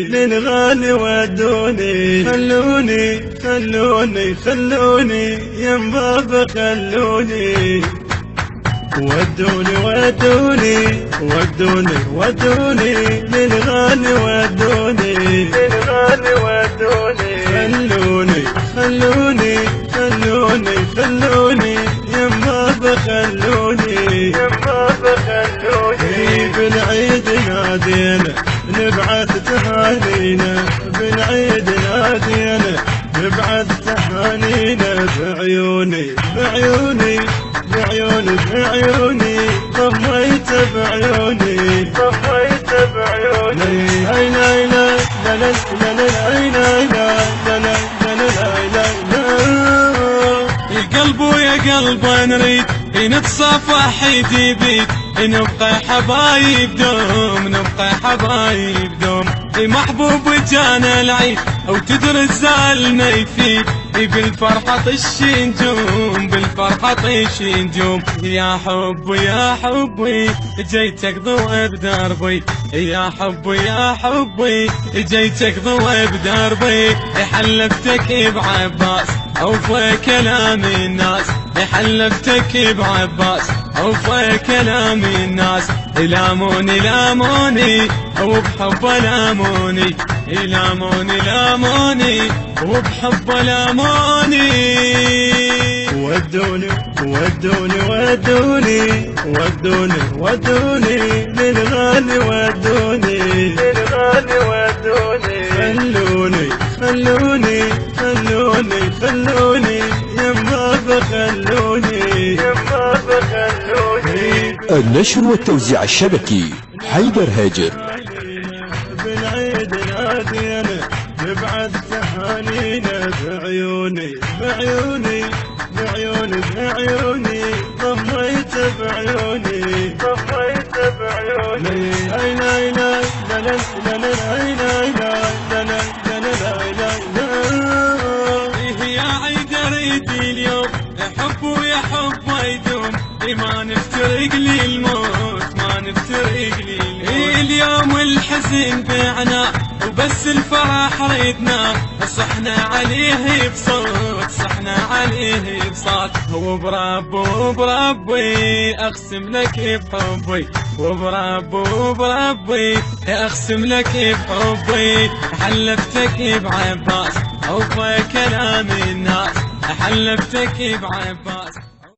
للغالي ودوني خلوني ينبابا خلوني ودوني للغالي ودوني خلوني ينبابا خلوني بالعيد نادينا نبعث تهانينا بالعيد نادينا نبعث تهانينا بعيوني ضميت بعيوني لا لا لا لا لا لا لا قلب ويا قلب نريد نتصافح يدي بيد نبقى حبايب دوم محبوب جانا العيد او تدري الزعل ما يفيد بالفرحة طش نجوم يا حبي جيتك ضوء بدربي يا حبي جيتك ضوء بدربي حلفتك بعباس اوفى كلام الناس حلفتك بعباس اوفى كلام الناس لاموني وبحب لاموني وبحب لاموني ودوني للغالي ودوني خلوني ينبابا خلوني النشر والتوزيع الشبكي حيدر هاجر. بالعيد نادينا نبعث تهانينا بعيوني ضميت بعيوني لا لا لا يا عيدر يدي اليوم حب ويا حب يدوم ما نفترق لي الموت اليوم الحزن بعنا وبس الفرح ريدنا صحنا عليه بصوت وبربي اقسم لك بحبي وبربي اقسم لك بحبي حلفتك بعباس اوفى كلام الناس حلفتك بعباس.